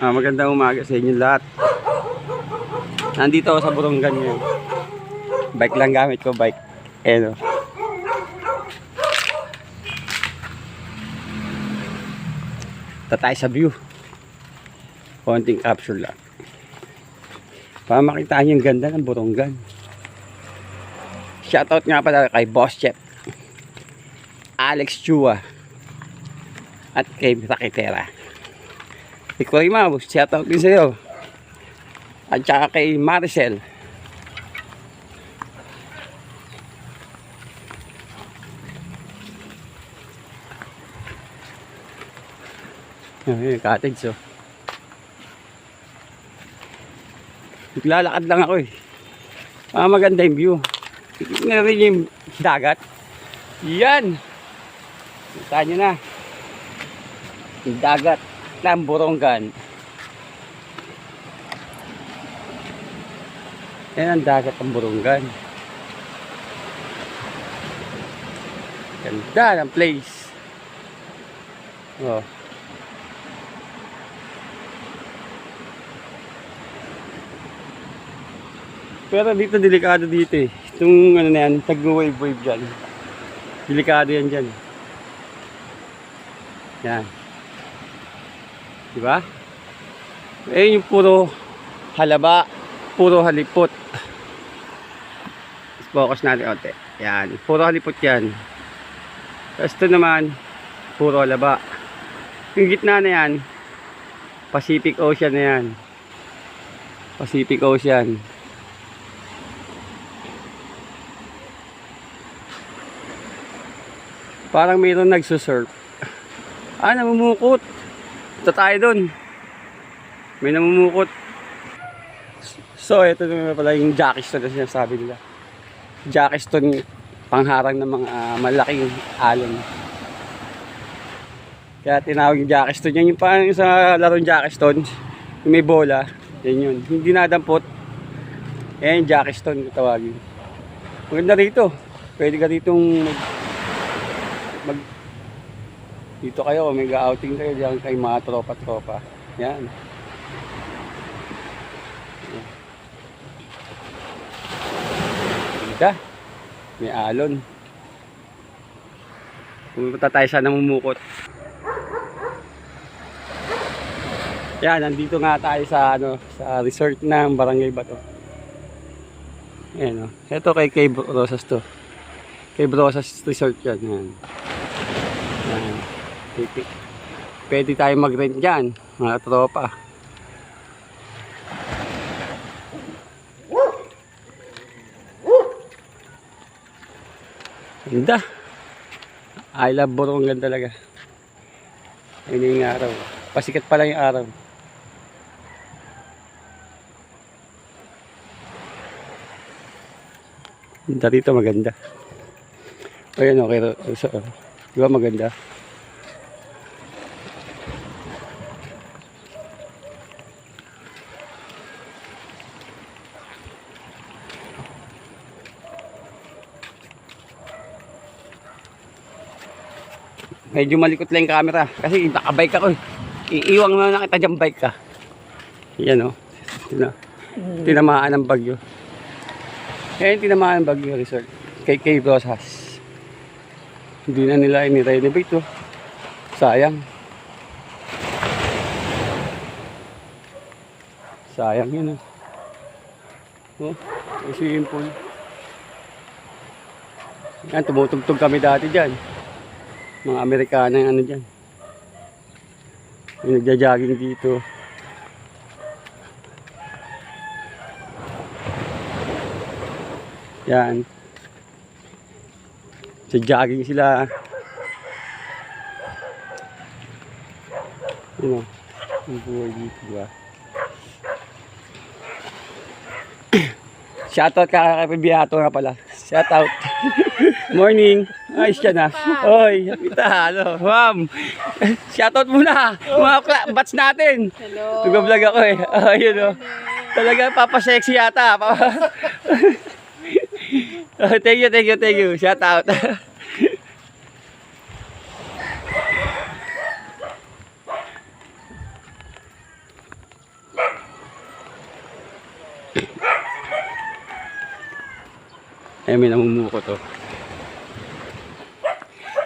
Magandang umaga sa inyo lahat. Nandito ako sa Borongan ngayon. Bike lang gamit ko, bike. Ayan o. Tatay sa view. Konting capture lang. Para makita niyo yung ganda ng Borongan. Shoutout nga pala kay Boss Chef, Alex Chua, at kay Rakitera. Ikaw rin ma, shoutout din sa'yo. At saka kay Maricel. Yung cottage oh. Naglalakad lang ako eh. Maganda yung view. Tingnan rin yung dagat. Yan! Kita nyo na. Yung dagat ng Borongan. Yan ang dagat ng Borongan. Ganda ng place. Oh. Pero dito delikado dito eh. Itong ano na yan, tag-wave dyan. Delikado yan dyan. Yan. Diba? Eh yung puro halaba, puro halipot. Focus natin onte. Yan, puro halipot yan. Tapos ito naman, puro halaba. Yung gitna na yan, Pacific Ocean na yan. Pacific Ocean. Parang mayroon nagsusurf. Namumukot. Ito tayo dun. May namumukot. So, ito naman pala yung Jackiston na sinasabi nila. Jackiston, pangharang ng mga malaking alon. Kaya tinawag yung Jackiston. Yan yung parang sa larong Jackiston. Yung may bola. Yan yun. Hindi nadampot. Yan yung Jackiston tawagin. Maganda rito. Pwede ka ditong dito kayo, may outing kayo diyan kay mga tropa-tropa. Yan. Dito, may alon. Pumunta tayo sa namumukot. Yan, nandito nga tayo sa sa resort ng Barangay Bato. Ayan o. Ito kay Rosas to. Kay Rosas Resort yan. Yan. Yan. Pwede tayo mag-rent dyan, mga tropa. Ganda. I love Borongan talaga. Ayun yung araw. Pasikat pa lang yung araw. Ganda rito, maganda. Ayun okay. Diba maganda? Medyo malikot lang yung camera kasi nakabike ako eh. Iiwang na nakita dyan bike ka. Yan o. Tinamaan ng bagyo. Yan tinamaan ng bagyo resort. Kay Rosas. Hindi na nila ini-renovate oh. Sayang. Sayang yun oh. Simple. Yan, tumutugtog kami dati dyan. Mga Amerikana yung ano dyan. Yung nagja-jogging dito. Yan. Sa jogging sila. Yun o. Yung buhay dito ba. Shoutout ka kay Biato nga pala. Shoutout. Morning. Ayos siya na. Oy, kita. Hello, ma'am. Shoutout muna. Mga batch natin. Hello. Nag-vlog ako eh. Ayun o. Talaga papasexy yata. Thank you. Shoutout. Eh, may namumuko to.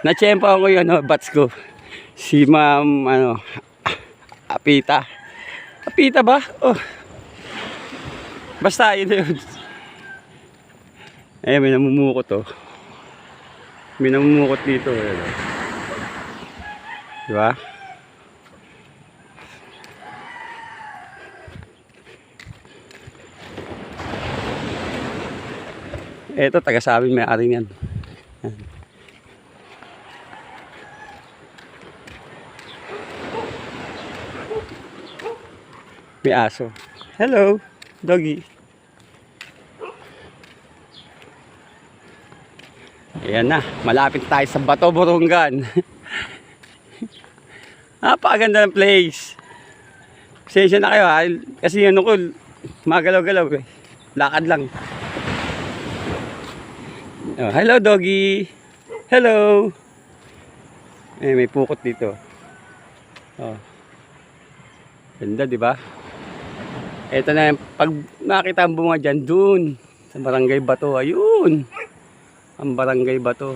Na-tsempa ko yung bats ko. Si Ma'am, Apita. Apita ba? Oh. Basta, yun yun. Eh, may namumuko to. May namumukot dito. Diba? Ito, taga sa amin, may-ari niyan. May aso. Hello, doggy. Ayan na, malapit tayo sa Bato Borongan. Napakaganda ng place. Pasensya na kayo ha, kasi ko, magalaw-galaw eh. Lakad lang. Oh, hello doggy. Hello. Eh, may pukot dito. Oh. Ganda, di ba? Ito na yung pag nakita ang bunga dyan, dun sa Barangay Bato. Ayun. Ang Barangay Bato.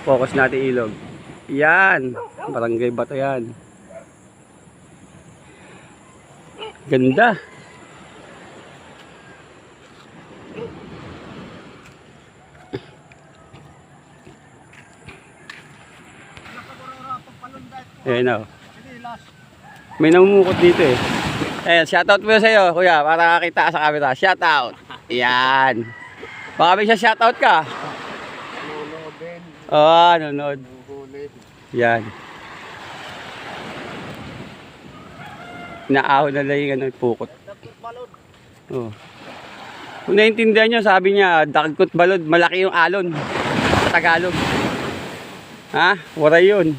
Focus natin ilog. Yan. Barangay Bato yan. Ganda. Ayan o. May namumukot dito eh. Ayan, shoutout mo sa iyo, kuya, para makita sa camera. Shoutout. Ayan. Baka may siya shoutout ka. Oo, nunod. Yan. Naahon na lang yung pukot. Oh. Kung naiintindihan nyo, sabi niya, dagkot balod, malaki yung alon. Sa Tagalog. Ha? Wala yun.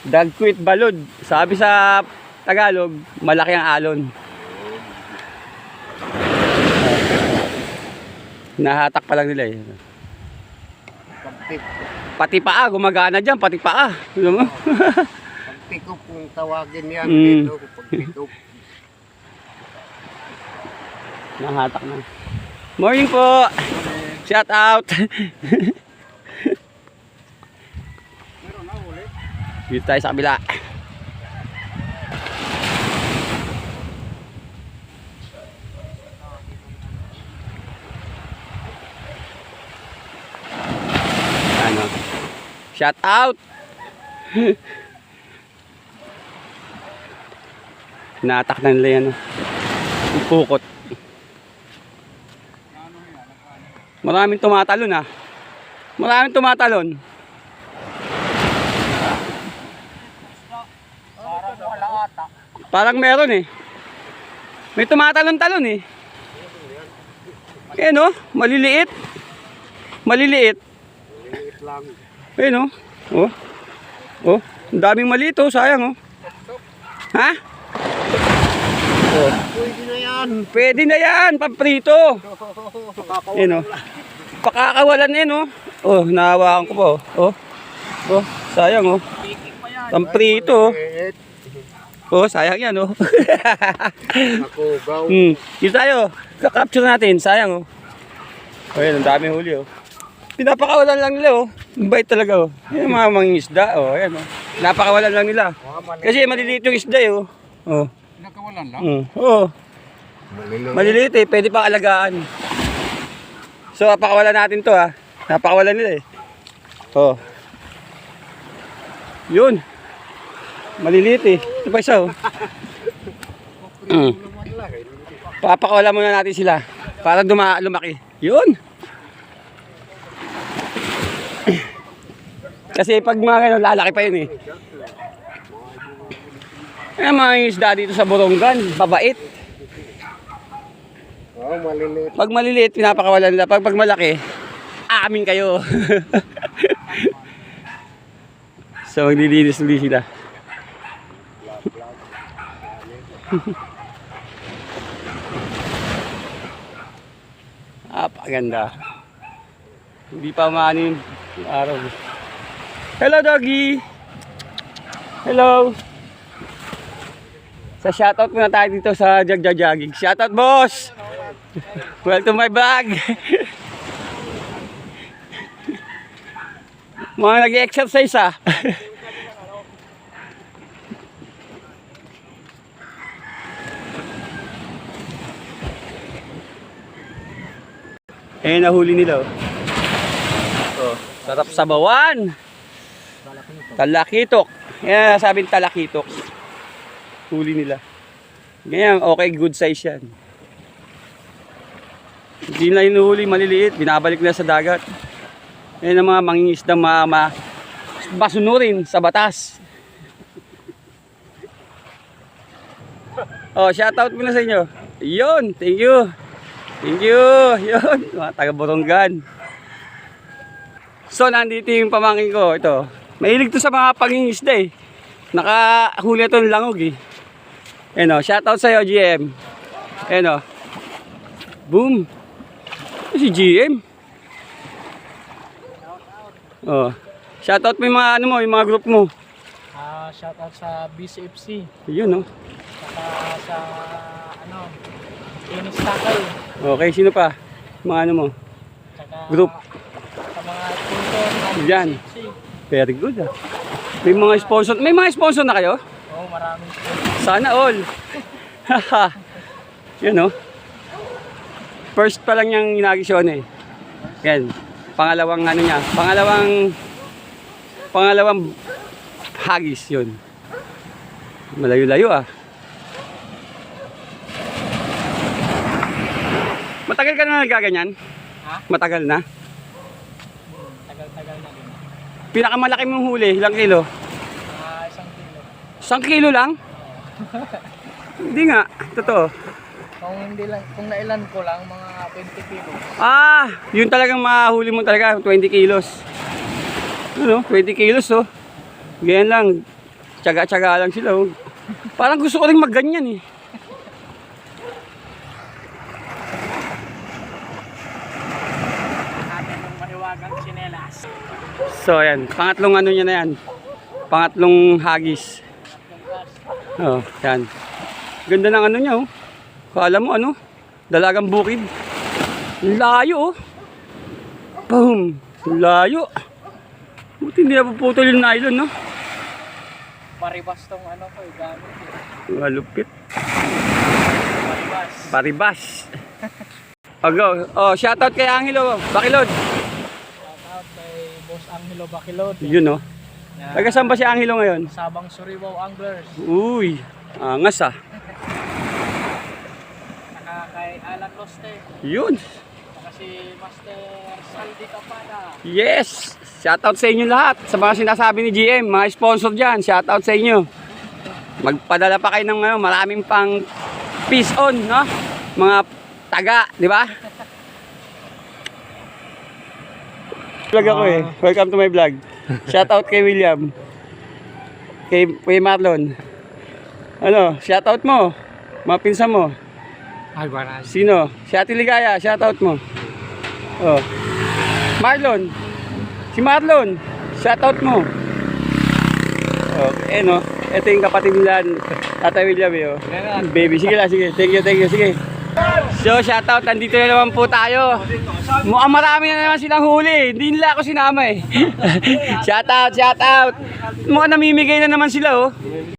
Dagkot balod. Sabi sa Tagalog, malaki ang alon. Nahatak pa lang nila eh. Pati paa, gumagana dyan, pati paa. Pagpikop kung tawagin yan dito, pagpikop. Nahatak na. Morning po! Shout out! Dito tayo sa kabila. Ano? Shout out! Natak na nila yan. Pukot. Maraming tumatalon ha. Maraming tumatalon. Parang meron eh. May tumatalon-talon eh. Eh no, maliliit. Maliliit. Maliit lang. Eh no. Oh. Oh, ang daming maliit oh, sayang oh. Ha? Oh. Pwede na yan. Pwede na yan, paprito. Eh no. Pakakawalan eh no. Oh, nahawakan ko pa oh. Oh. Oh, sayang oh. Pamprito oh. Oh, sayang yan oh. Nakugaw. Dito tayo. Kakapture natin, sayang oh. Oh, yan, ang dami huli oh. Pinapakawalan lang nila oh. Bait talaga oh. Yan mga isda oh, ayan oh. Napakawalan lang nila. Kasi maliliit yung isda eh oh. Oh. Nakawalan lang? Oo. Maliliit eh, pwede pang alagaan. So, napakawalan natin to ha. Napakawalan nila eh. Oh. Yun. Maliliit eh. Ito pa isa oh. Papakawalan muna natin sila. Para lumaki. Yun. Kasi pag mga ganun, lalaki pa yun eh. Eh, mga isda dito sa Borongan, babait. Oh, maliliit. Pag maliliit, pinapakawalan nila. Pag malaki, amin kayo. So, maglilinis ulit sila. Paganda. Hindi pa maanin yung araw. Hello, doggy! Hello! Sa shoutout muna tayo dito sa Jogging. Shoutout, boss! Welcome to my vlog! Mga nag-exercise ah. Eh, nahuli nila oh. Oh, sarap sa bawan. Talakitok. Yan, sabing talakitok. Huli nila. Ganyan, okay, good size yan. Hindi na hinuhuli, maliliit. Binabalik na sa dagat. Yan ang mga mangingisdang masunurin sa batas. Oh, shoutout muna sa inyo. Yun, thank you. Thank you. Yun, mga taga-Borongan. So, nandito yung pamangkin ko. Ito. Mahilig to sa mga pangingisda eh. Nakahuli ito ng langog eh. Ayan o, shoutout sa'yo GM. Ayan o. Boom. Si GM. Oh. Shoutout mo yung mga ano mo, yung mga group mo. Shoutout sa BCFC. Yun o. Saka sa Inis Takal. Okay, sino pa? Mga ano mo? Saka Group. sa mga sponsor ng Yan. BCFC. Very good ah. May mga sponsor. May mga sponsor na kayo? Oo, maraming sponsor. Sana all. Haha. Yun o. First pa lang niyang inagisyon eh. Yan. Pangalawang ano niya. Pangalawang hagis yun. Malayo-layo ah. Matagal ka na nagaganyan? Ha? Matagal na? Tagal-tagal na din. Pinakamalaki mong huli, ilang kilo? 1 kilo. 1 kilo lang? Hindi nga, totoo. Kung nailan ko lang, mga 20 kilo. Ah, yun talagang mahuli mo talaga, 20 kilos. Ano, 20 kilos oh. Ganyan lang, tsaga-tsaga lang sila oh. Parang gusto ko rin magganyan eh. Atin ng mahiwagang tsinelas. So ayan, pangatlong ano niya na yan. Pangatlong hagis. Oh, yan. Ganda ng ano niya oh. Kala mo ano, dalagang bukid. Layo oh. Boom, layo. Buti hindi napuputol yung nylon no. Paribas tong ano ko, gamit. Malupit. Paribas. Paribas. Oh, go. Oh, shoutout kay Angelo Bakilod. Shoutout kay Boss Angelo Bakilod. Yun oh. Yan. Taga saan ba si Angelo ngayon? Sabang Surigao Anglers. Uy, angas ah. Saka kay Alan Loste. Yun. Saka si Master Saldi Capada. Yes. Shoutout sa inyo lahat. Sa mga sinasabi ni GM, mga sponsor dyan. Shoutout sa inyo. Magpadala pa kayo ng maraming pang peace on, no? Mga taga, di ba? Vlog ako eh. Welcome to my vlog. Shoutout kay William. Kay Marlon. Ano, shoutout mo. Mga pinsan mo. Ay, baraj. Sino? Si Ate Ligaya, shoutout mo. Oh. Marlon. Si Marlon, shoutout mo. Okay, no. Ito yung kapatid nila, Tata William eh. Oh. Baby, sige lang, sige. Thank you, sige. So, shoutout, nandito na naman po tayo. Mukhang marami na naman silang huli. Hindi nila ako sinama eh. Shoutout. Mukhang namimigay na naman sila oh.